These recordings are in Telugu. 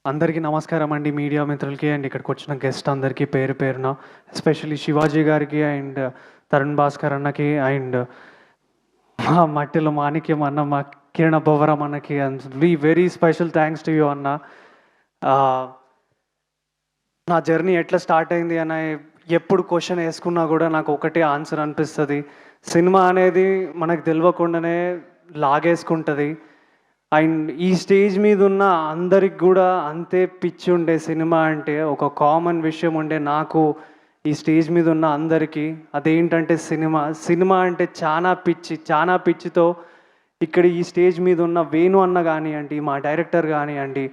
అందరికీ నమస్కారం అండి. మీడియా మిత్రులకి అండ్ ఇక్కడికి వచ్చిన గెస్ట్ అందరికీ పేరు పేరున, ఎస్పెషల్లీ శివాజీ గారికి అండ్ తరుణ్ భాస్కర్ అన్నకి అండ్ మా మట్టిలో మాణిక్యం అన్న, మా కిరణ బొవరం అన్నకి and very special thanks to you అన్న. నా జర్నీ ఎట్లా స్టార్ట్ అయింది అని ఎప్పుడు క్వశ్చన్ వేసుకున్నా కూడా నాకు ఒకటే ఆన్సర్ అనిపిస్తుంది. సినిమా అనేది మనకు తెలియకుండానే లాగేసుకుంటుంది. అండ్ ఈ స్టేజ్ మీద ఉన్న అందరికి కూడా అంతే పిచ్చి ఉండే సినిమా అంటే ఒక కామన్ విషయం ఉండే నాకు ఈ స్టేజ్ మీద ఉన్న అందరికీ అదేంటంటే సినిమా అంటే చాలా పిచ్చితో ఇక్కడ ఈ స్టేజ్ మీద ఉన్న వేణు అన్న కానివ్వండి, మా డైరెక్టర్ కానివ్వండి,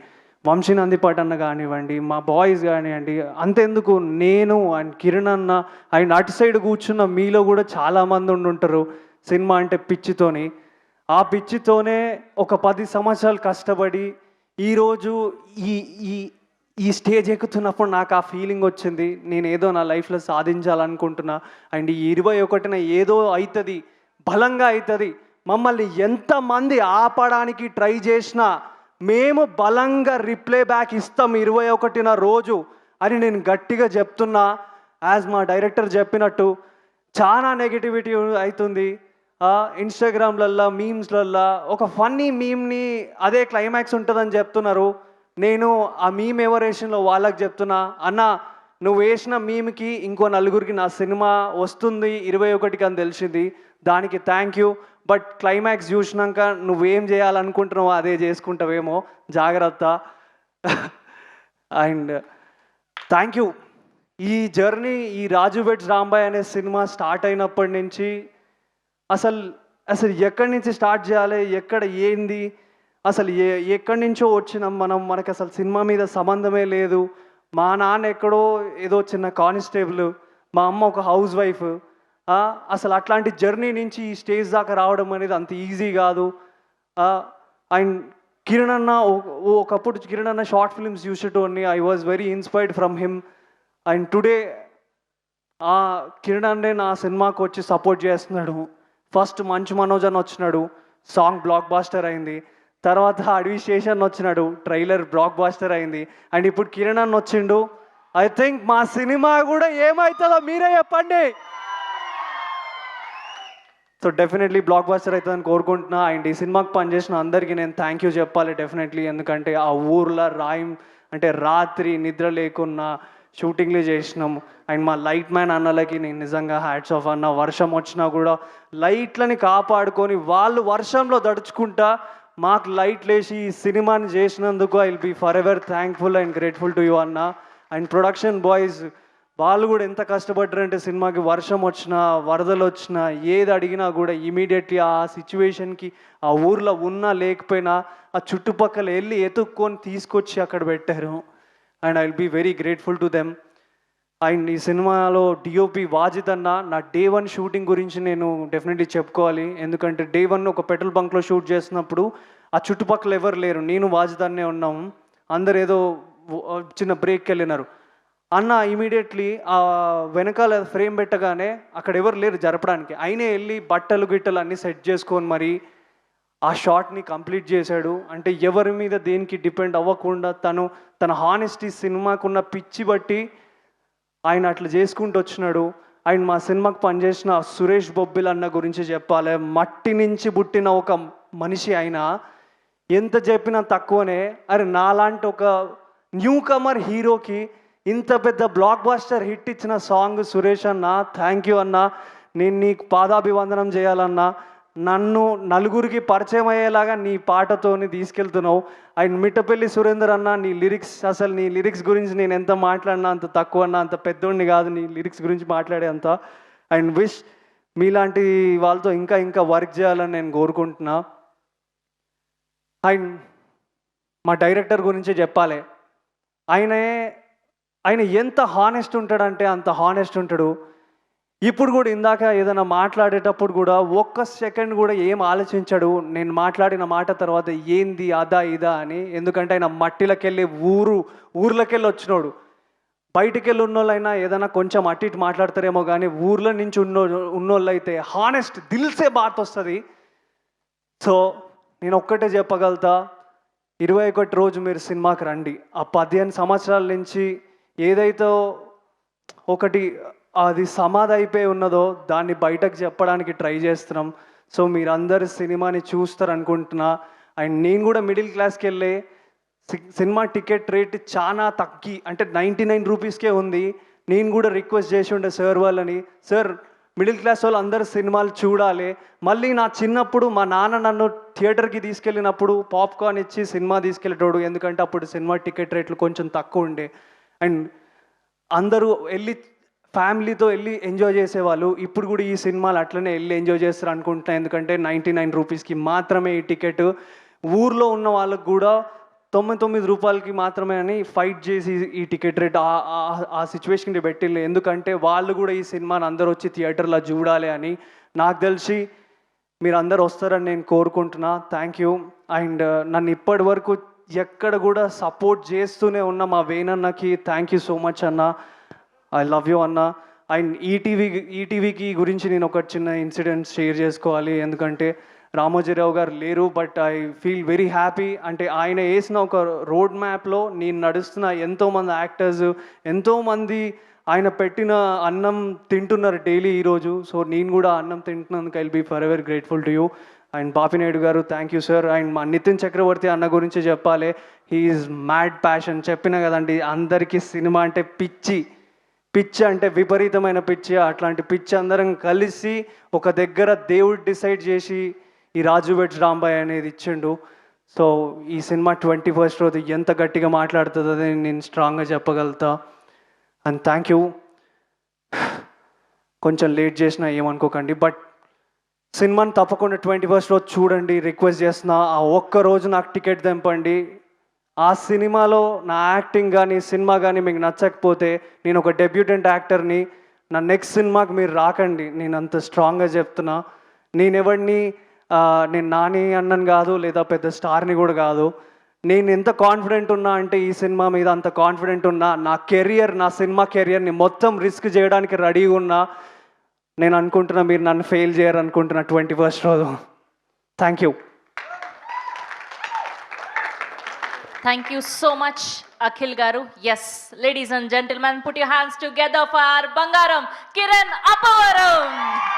వంశీ నందిపాట్ అన్న కానివ్వండి, మా బాయ్స్ కానివ్వండి, అంతెందుకు నేను అండ్ కిరణ్ అన్న అండ్ అటు సైడ్ కూర్చున్న మీలో కూడా చాలామంది ఉండుంటారు సినిమా అంటే పిచ్చితోని. ఆ పిచ్చితోనే ఒక 10 సంవత్సరాలు కష్టపడి ఈరోజు ఈ ఈ ఈ స్టేజ్ ఎక్కుతున్నప్పుడు నాకు ఆ ఫీలింగ్ వచ్చింది. నేను ఏదో నా లైఫ్లో సాధించాలనుకుంటున్నా అండ్ ఈ 21న ఏదో అవుతుంది, బలంగా అవుతుంది. మమ్మల్ని ఎంతమంది ఆపడానికి ట్రై చేసినా మేము బలంగా రిప్లై బ్యాక్ ఇస్తాం 21న రోజు అని నేను గట్టిగా చెప్తున్నా. యాజ్ మా డైరెక్టర్ చెప్పినట్టు చాలా నెగిటివిటీ అవుతుంది. ఇన్స్టాగ్రామ్లల్లో మీమ్స్లల్లో ఒక ఫన్నీ మీమ్ని అదే క్లైమాక్స్ ఉంటుందని చెప్తున్నారు. నేను ఆ మీమ్ ఎవరేషన్లో వాళ్ళకి చెప్తున్నా, అన్న నువ్వు వేసిన మీమ్కి ఇంకో నలుగురికి నా సినిమా వస్తుంది 21కి అని తెలిసింది, దానికి థ్యాంక్ యూ. బట్ క్లైమాక్స్ చూసినాక నువ్వేం చేయాలనుకుంటున్నావో అదే చేసుకుంటావేమో, జాగ్రత్త. And thank you. ఈ జర్నీ, ఈ రాజు వెడ్స్ రాంబాయ్ అనే సినిమా స్టార్ట్ అయినప్పటి నుంచి అసలు ఎక్కడి నుంచి స్టార్ట్ చేయాలి, ఎక్కడ ఏంది, అసలు ఎక్కడి నుంచో వచ్చినాం మనకు అసలు సినిమా మీద సంబంధమే లేదు. మా నాన్న ఎక్కడో ఏదో చిన్న కానిస్టేబుల్, మా అమ్మ ఒక హౌస్ వైఫ్. అసలు అట్లాంటి జర్నీ నుంచి ఈ స్టేజ్ దాకా రావడం అనేది అంత ఈజీ కాదు. అండ్ కిరణ్ అన్న, ఒకప్పుడు కిరణ్ అన్న షార్ట్ ఫిల్మ్స్ చూసేటోని, I was very inspired from him. And today Kiran అన్నే నా సినిమాకు వచ్చి సపోర్ట్ చేస్తున్నాడు. ఫస్ట్ మంచు మనోజ్ అని వచ్చినాడు, సాంగ్ బ్లాక్ బాస్టర్ అయింది. తర్వాత అడవి స్టేషన్ వచ్చినాడు, ట్రైలర్ బ్లాక్ బాస్టర్ అయింది. అండ్ ఇప్పుడు కిరణ్ అన్న వచ్చిండు. ఐ థింక్ మా సినిమా కూడా ఏమవుతుందో మీరే చెప్పండి. సో డెఫినెట్లీ బ్లాక్ బాస్టర్ అవుతుందని కోరుకుంటున్నా. అండ్ ఈ సినిమాకి పనిచేసిన అందరికీ నేను థ్యాంక్ యూ చెప్పాలి డెఫినెట్లీ. ఎందుకంటే ఆ ఊర్లో అంటే రాత్రి నిద్ర లేకున్నా షూటింగ్లు చేసినాం. అండ్ మా లైట్ మ్యాన్ అన్నలకి నేను నిజంగా హ్యాట్స్ ఆఫ్ అన్న. వర్షం వచ్చినా కూడా లైట్లని కాపాడుకొని వాళ్ళు వర్షంలో దడుచుకుంటా మాకు లైట్లు వేసి ఈ సినిమాని చేసినందుకు I will be forever thankful and grateful to you అన్న. అండ్ ప్రొడక్షన్ బాయ్స్ వాళ్ళు కూడా ఎంత కష్టపడ్డారంటే సినిమాకి వర్షం వచ్చినా, వరదలు వచ్చినా, ఏది అడిగినా కూడా ఇమీడియట్లీ ఆ సిచ్యువేషన్కి ఆ ఊర్లో ఉన్నా లేకపోయినా ఆ చుట్టుపక్కల వెళ్ళి ఎతుక్కొని తీసుకొచ్చి అక్కడ పెట్టారు. And I will be very grateful to them. And ఈ సినిమాలో డిఓపి వాజిద్ అన్న, నా డే 1 షూటింగ్ గురించి నేను డెఫినెట్లీ చెప్పుకోవాలి. ఎందుకంటే డే 1 ఒక పెట్రోల్ బంక్లో షూట్ చేసినప్పుడు ఆ చుట్టుపక్కల ఎవరు లేరు, నేను వాజిద్ అన్నే ఉన్నాము. అందరు ఏదో చిన్న బ్రేక్కి వెళ్ళినారు. అన్న ఇమీడియట్లీ ఆ వెనకాల ఫ్రేమ్ పెట్టగానే అక్కడ ఎవరు లేరు జరపడానికి, అయినే వెళ్ళి బట్టలు గిట్టలు అన్నీ సెట్ చేసుకొని మరి ఆ షాట్ని కంప్లీట్ చేశాడు. అంటే ఎవరి మీద దేనికి డిపెండ్ అవ్వకుండా తన హానెస్టీ, సినిమాకున్న పిచ్చి బట్టి ఆయన అట్లా చేసుకుంటూ వచ్చినాడు. ఆయన మా సినిమాకి పనిచేసిన సురేష్ బొబ్బిల్ అన్న గురించి చెప్పాలి. మట్టి నుంచి పుట్టిన ఒక మనిషి ఆయన, ఎంత చెప్పినా తక్కువనే. అరే నాలాంటి ఒక న్యూ కమర్ హీరోకి ఇంత పెద్ద బ్లాక్ బాస్టర్ హిట్ ఇచ్చిన సాంగ్ సురేష్ అన్న, థ్యాంక్ యూ అన్న. నేను నీకు పాదాభివందనం చేయాలన్నా. నన్ను నలుగురికి పరిచయం అయ్యేలాగా నీ పాటతోని తీసుకెళ్తున్నావు. అండ్ మిట్టపల్లి సురేందర్ అన్న, నీ లిరిక్స్ గురించి నేను ఎంత మాట్లాడినా అంత తక్కువ అన్న, అంత పెద్దోడిని కాదు నీ లిరిక్స్ గురించి మాట్లాడే అంత. అండ్ విష్ మీలాంటి వాళ్ళతో ఇంకా వర్క్ చేయాలని నేను కోరుకుంటున్నా. అండ్ మా డైరెక్టర్ గురించి చెప్పాలి. ఆయన ఎంత హానెస్ట్ ఉంటాడంటే అంత హానెస్ట్ ఉంటాడు. ఇప్పుడు కూడా ఇందాక ఏదైనా మాట్లాడేటప్పుడు కూడా ఒక్క సెకండ్ కూడా ఏం ఆలోచించాడు నేను మాట్లాడిన మాట తర్వాత ఏంది అదా ఇదా అని. ఎందుకంటే ఆయన మట్టిలోకి వెళ్ళి ఊర్లోకెళ్ళి వచ్చినోడు. బయటికి వెళ్ళి ఉన్నోళ్ళైనా ఏదైనా కొంచెం అటు ఇటు మాట్లాడతారేమో, కానీ ఊర్లో నుంచి ఉన్నోళ్ళు అయితే హానెస్ట్ దిల్సే బాత్ వస్తుంది. సో నేను ఒక్కటే చెప్పగలుగుతా, 21 రోజు మీరు సినిమాకి రండి. ఆ 15 సంవత్సరాల నుంచి ఏదైతే ఒకటి అది సమాధి అయిపోయి ఉన్నదో దాన్ని బయటకు చెప్పడానికి ట్రై చేస్తున్నాం. సో మీరందరు సినిమాని చూస్తారు అనుకుంటున్నా. అండ్ నేను కూడా మిడిల్ క్లాస్కి వెళ్ళే సినిమా టికెట్ రేట్ చాలా తగ్గి అంటే 99 రూపీస్కే ఉంది. నేను కూడా రిక్వెస్ట్ చేసి ఉండే సార్ వాళ్ళని, సార్ మిడిల్ క్లాస్ వాళ్ళు అందరు సినిమాలు చూడాలి. మళ్ళీ నా చిన్నప్పుడు మా నాన్న నన్ను థియేటర్కి తీసుకెళ్ళినప్పుడు పాప్కార్న్ ఇచ్చి సినిమా తీసుకెళ్ళేటోడు, ఎందుకంటే అప్పుడు సినిమా టికెట్ రేట్లు కొంచెం తక్కువ ఉండే. అండ్ అందరూ వెళ్ళి ఫ్యామిలీతో వెళ్ళి ఎంజాయ్ చేసేవాళ్ళు. ఇప్పుడు కూడా ఈ సినిమాలు అట్లనే వెళ్ళి ఎంజాయ్ చేస్తారు అనుకుంటున్నాను, ఎందుకంటే 99 రూపీస్కి మాత్రమే ఈ టికెట్. ఊర్లో ఉన్న వాళ్ళకు కూడా 99 రూపాయలకి మాత్రమే అని ఫైట్ చేసి ఈ టికెట్ రేట్ ఆ సిచ్యువేషన్కి పెట్టింది. ఎందుకంటే వాళ్ళు కూడా ఈ సినిమాని అందరూ వచ్చి థియేటర్లో చూడాలి అని. నాకు తెలిసి మీరు అందరు వస్తారని నేను కోరుకుంటున్నా. Thank you. అండ్ నన్ను ఇప్పటి వరకు ఎక్కడ కూడా సపోర్ట్ చేస్తూనే ఉన్న మా వేణన్నకి థ్యాంక్ యూ సో మచ్ అన్న. ఐ లవ్ యూ అన్న. అండ్ ఈటీవీకి గురించి నేను ఒక చిన్న ఇన్సిడెంట్ షేర్ చేసుకోవాలి, ఎందుకంటే రామోజీరావు గారు లేరు. But I feel very happy. అంటే ఆయన వేసిన ఒక రోడ్ మ్యాప్లో నేను నడుస్తున్న ఎంతోమంది యాక్టర్స్, ఎంతోమంది ఆయన పెట్టిన అన్నం తింటున్నారు డైలీ ఈరోజు. సో నేను కూడా అన్నం తింటున్నందుకు I will be forever grateful to you. And Bapinaidu గారు థ్యాంక్ యూ సార్. అండ్ మా నితిన్ చక్రవర్తి అన్న గురించి చెప్పాలి. He's mad passion. చెప్పిన కదండి, అందరికీ సినిమా అంటే పిచ్చి అంటే విపరీతమైన పిచ్చి. అట్లాంటి పిచ్చి అందరం కలిసి ఒక దగ్గర దేవుడు డిసైడ్ చేసి ఈ రాజు వెడ్స్ రాంబాయ్ అనేది ఇచ్చిండు. సో ఈ సినిమా 21st రోజు ఎంత గట్టిగా మాట్లాడుతుందని నేను స్ట్రాంగ్గా చెప్పగలుగుతా. And thank you. కొంచెం లేట్ చేసినా ఏమనుకోకండి, బట్ సినిమాని తప్పకుండా 21st రోజు చూడండి, రిక్వెస్ట్ చేస్తున్నా. ఆ ఒక్క రోజు నాకు టికెట్ తెంపండి. ఆ సినిమాలో నా యాక్టింగ్ కానీ సినిమా కానీ మీకు నచ్చకపోతే నేను ఒక డెబ్యూటెంట్ యాక్టర్ని, నా నెక్స్ట్ సినిమాకి మీరు రాకండి. నేను అంత స్ట్రాంగ్గా చెప్తున్నా. నేను నాని అన్నని కాదు, లేదా పెద్ద స్టార్ని కూడా కాదు. నేను ఎంత కాన్ఫిడెంట్ ఉన్నా అంటే ఈ సినిమా మీద అంత కాన్ఫిడెంట్ ఉన్నా. నా సినిమా కెరియర్ని మొత్తం రిస్క్ చేయడానికి రెడీగా ఉన్నా. నేను అనుకుంటున్నా మీరు నన్ను ఫెయిల్ చేయరు అనుకుంటున్నా 21st రోజు. Thank you. Thank you so much, Akhil Garu. Yes, ladies and gentlemen, put your hands together for our Bangaram, Kiran Appavaram.